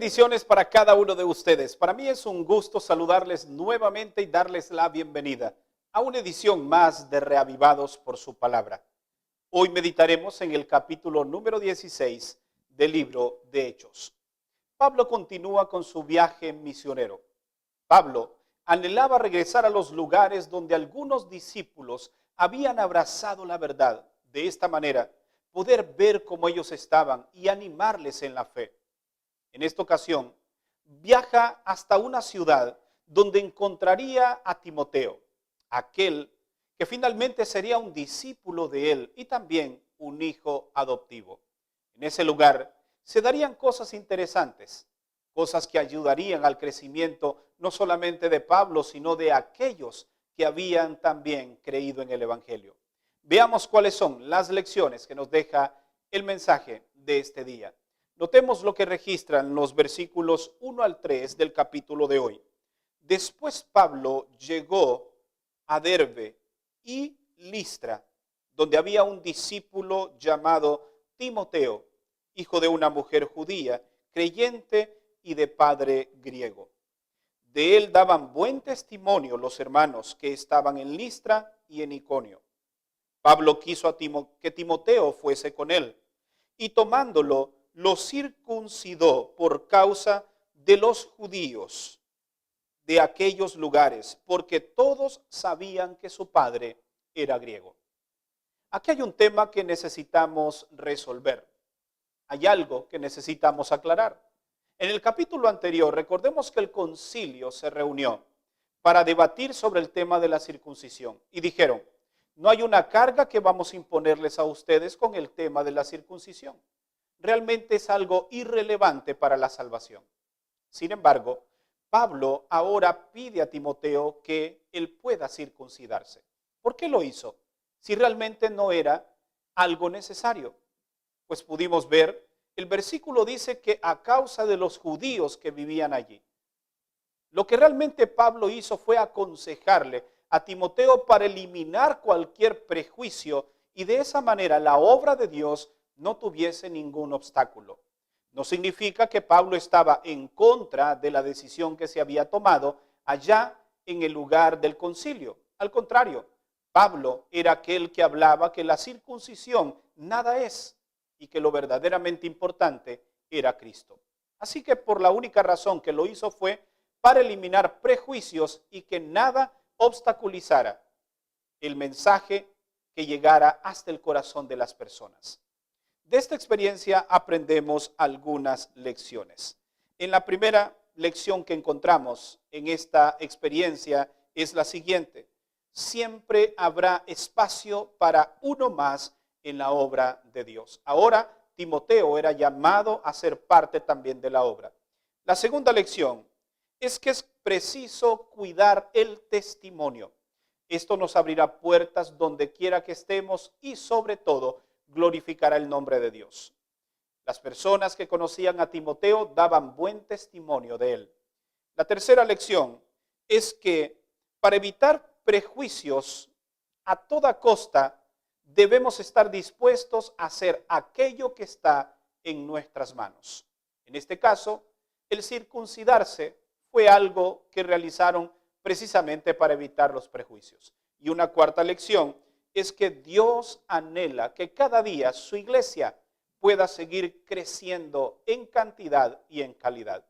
bendiciones para cada uno de ustedes. Para mí es un gusto saludarles nuevamente y darles la bienvenida a una edición más de Reavivados por su palabra. Hoy meditaremos en el capítulo número 16 del libro de Hechos. Pablo continúa con su viaje misionero. Pablo anhelaba regresar a los lugares donde algunos discípulos habían abrazado la verdad. De esta manera, poder ver cómo ellos estaban y animarles en la fe. En esta ocasión, viaja hasta una ciudad donde encontraría a Timoteo, aquel que finalmente sería un discípulo de él y también un hijo adoptivo. En ese lugar se darían cosas interesantes, cosas que ayudarían al crecimiento no solamente de Pablo, sino de aquellos que habían también creído en el Evangelio. Veamos cuáles son las lecciones que nos deja el mensaje de este día. Notemos lo que registran los versículos 1 al 3 del capítulo de hoy. Después Pablo llegó a Derbe y Listra, donde había un discípulo llamado Timoteo, hijo de una mujer judía, creyente y de padre griego. De él daban buen testimonio los hermanos que estaban en Listra y en Iconio. Pablo quiso que Timoteo fuese con él, y tomándolo, lo circuncidó por causa de los judíos de aquellos lugares, porque todos sabían que su padre era griego. Aquí hay un tema que necesitamos resolver. Hay algo que necesitamos aclarar. En el capítulo anterior, recordemos que el concilio se reunió para debatir sobre el tema de la circuncisión y dijeron, no hay una carga que vamos a imponerles a ustedes con el tema de la circuncisión. Realmente es algo irrelevante para la salvación. Sin embargo, Pablo ahora pide a Timoteo que él pueda circuncidarse. ¿Por qué lo hizo? Si realmente no era algo necesario. Pues pudimos ver, el versículo dice que a causa de los judíos que vivían allí. Lo que realmente Pablo hizo fue aconsejarle a Timoteo para eliminar cualquier prejuicio y de esa manera la obra de Dios no tuviese ningún obstáculo. No significa que Pablo estaba en contra de la decisión que se había tomado allá en el lugar del concilio. Al contrario, Pablo era aquel que hablaba que la circuncisión nada es y que lo verdaderamente importante era Cristo. Así que por la única razón que lo hizo fue para eliminar prejuicios y que nada obstaculizara el mensaje que llegara hasta el corazón de las personas. De esta experiencia aprendemos algunas lecciones. En la primera lección que encontramos en esta experiencia es la siguiente. Siempre habrá espacio para uno más en la obra de Dios. Ahora Timoteo era llamado a ser parte también de la obra. La segunda lección es que es preciso cuidar el testimonio. Esto nos abrirá puertas donde quiera que estemos y sobre todo glorificará el nombre de Dios. Las personas que conocían a Timoteo daban buen testimonio de él. La tercera lección es que para evitar prejuicios a toda costa debemos estar dispuestos a hacer aquello que está en nuestras manos. En este caso, el circuncidarse fue algo que realizaron precisamente para evitar los prejuicios. Y una cuarta lección es que Dios anhela que cada día su iglesia pueda seguir creciendo en cantidad y en calidad.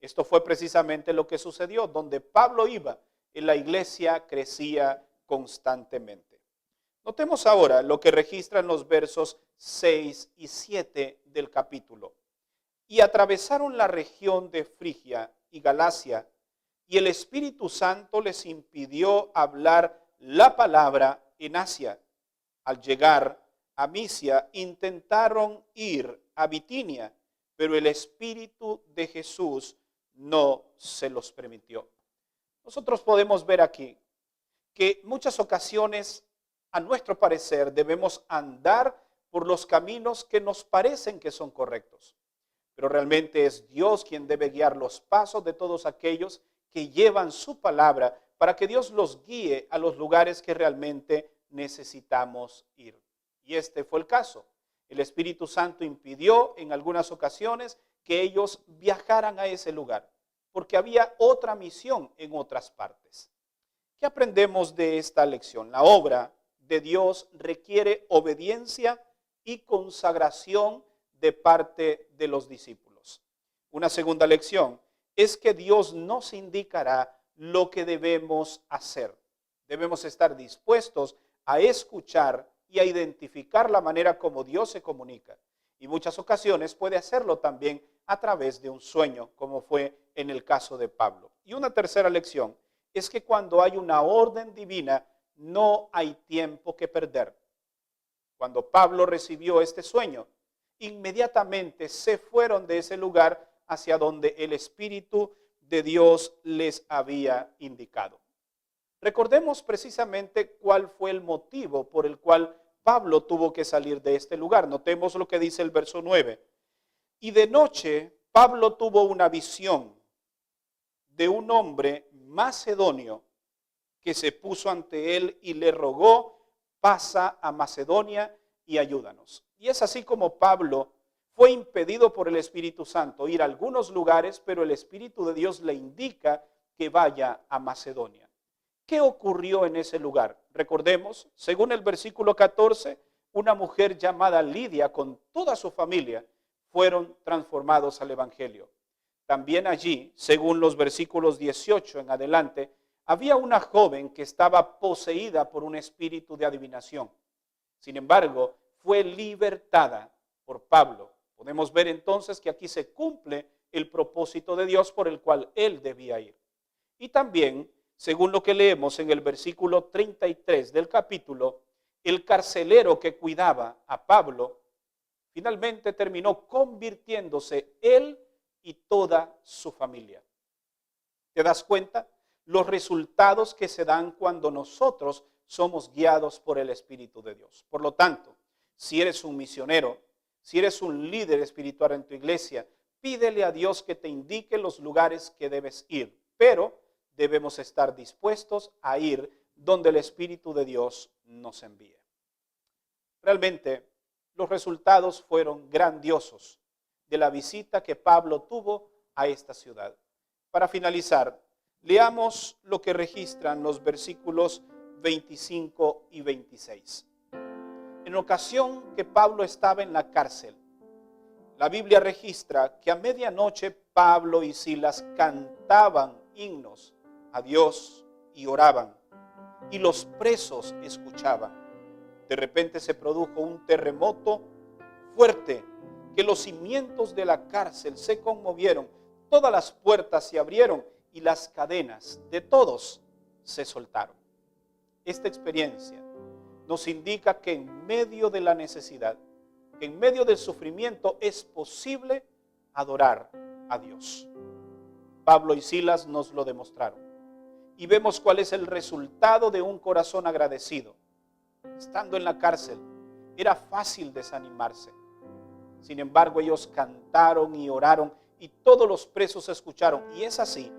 Esto fue precisamente lo que sucedió. Donde Pablo iba, en la iglesia crecía constantemente. Notemos ahora lo que registran los versos 6 y 7 del capítulo. Y atravesaron la región de Frigia y Galacia, y el Espíritu Santo les impidió hablar la palabra en Asia. Al llegar a Misia, intentaron ir a Bitinia, pero el Espíritu de Jesús no se los permitió. Nosotros podemos ver aquí que muchas ocasiones, a nuestro parecer, debemos andar por los caminos que nos parecen que son correctos. Pero realmente es Dios quien debe guiar los pasos de todos aquellos que llevan su palabra para que Dios los guíe a los lugares que realmente necesitamos ir. Y este fue el caso. El Espíritu Santo impidió en algunas ocasiones que ellos viajaran a ese lugar, porque había otra misión en otras partes. ¿Qué aprendemos de esta lección? La obra de Dios requiere obediencia y consagración de parte de los discípulos. Una segunda lección es que Dios nos indicará lo que debemos hacer. Debemos estar dispuestos a escuchar y a identificar la manera como Dios se comunica. Y muchas ocasiones puede hacerlo también a través de un sueño, como fue en el caso de Pablo. Y una tercera lección es que cuando hay una orden divina, no hay tiempo que perder. Cuando Pablo recibió este sueño, inmediatamente se fueron de ese lugar hacia donde el Espíritu de Dios les había indicado. Recordemos precisamente cuál fue el motivo por el cual Pablo tuvo que salir de este lugar. Notemos lo que dice el verso 9. Y de noche Pablo tuvo una visión de un hombre macedonio que se puso ante él y le rogó: pasa a Macedonia y ayúdanos. Y es así como Pablo fue impedido por el Espíritu Santo ir a algunos lugares, pero el Espíritu de Dios le indica que vaya a Macedonia. ¿Qué ocurrió en ese lugar? Recordemos, según el versículo 14, una mujer llamada Lidia con toda su familia fueron transformados al Evangelio. También allí, según los versículos 18 en adelante, había una joven que estaba poseída por un espíritu de adivinación. Sin embargo, fue libertada por Pablo. Podemos ver entonces que aquí se cumple el propósito de Dios por el cual él debía ir. Y también, según lo que leemos en el versículo 33 del capítulo, el carcelero que cuidaba a Pablo finalmente terminó convirtiéndose él y toda su familia. ¿Te das cuenta? Los resultados que se dan cuando nosotros somos guiados por el Espíritu de Dios. Por lo tanto, si eres un misionero, si eres un líder espiritual en tu iglesia, pídele a Dios que te indique los lugares que debes ir, pero debemos estar dispuestos a ir donde el Espíritu de Dios nos envíe. Realmente, los resultados fueron grandiosos de la visita que Pablo tuvo a esta ciudad. Para finalizar, leamos lo que registran los versículos 25 y 26. En ocasión que Pablo estaba en la cárcel, la Biblia registra que a medianoche Pablo y Silas cantaban himnos a Dios y oraban, y los presos escuchaban. De repente se produjo un terremoto fuerte, que los cimientos de la cárcel se conmovieron, todas las puertas se abrieron y las cadenas de todos se soltaron. Esta experiencia nos indica que en medio de la necesidad, que en medio del sufrimiento es posible adorar a Dios. Pablo y Silas nos lo demostraron. Y vemos cuál es el resultado de un corazón agradecido. Estando en la cárcel, era fácil desanimarse. Sin embargo, ellos cantaron y oraron y todos los presos escucharon. Y es así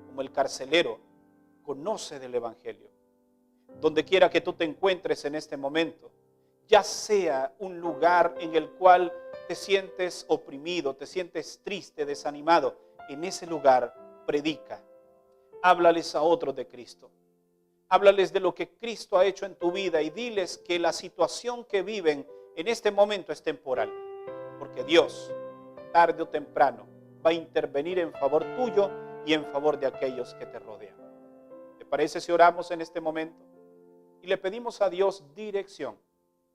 como el carcelero conoce del Evangelio. Donde quiera que tú te encuentres en este momento, ya sea un lugar en el cual te sientes oprimido, te sientes triste, desanimado, en ese lugar predica. Háblales a otros de Cristo. Háblales de lo que Cristo ha hecho en tu vida y diles que la situación que viven en este momento es temporal. Porque Dios, tarde o temprano, va a intervenir en favor tuyo y en favor de aquellos que te rodean. ¿Te parece si oramos en este momento? Y le pedimos a Dios dirección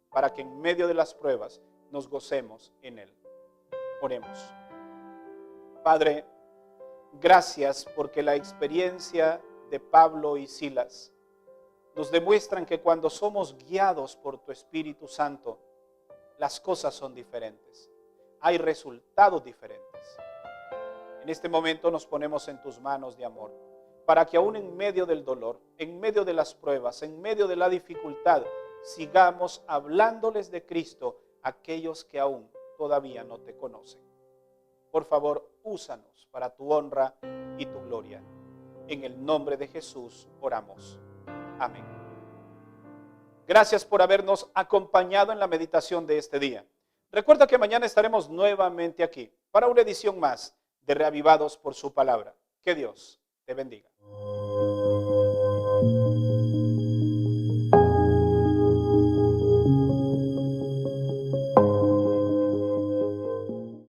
para que en medio de las pruebas nos gocemos en Él. Oremos. Padre, gracias porque la experiencia de Pablo y Silas nos demuestran que cuando somos guiados por tu Espíritu Santo, las cosas son diferentes. Hay resultados diferentes. En este momento nos ponemos en tus manos de amor, para que aún en medio del dolor, en medio de las pruebas, en medio de la dificultad, sigamos hablándoles de Cristo a aquellos que aún todavía no te conocen. Por favor, úsanos para tu honra y tu gloria. En el nombre de Jesús oramos. Amén. Gracias por habernos acompañado en la meditación de este día. Recuerda que mañana estaremos nuevamente aquí para una edición más de Reavivados por su palabra. Que Dios te bendiga.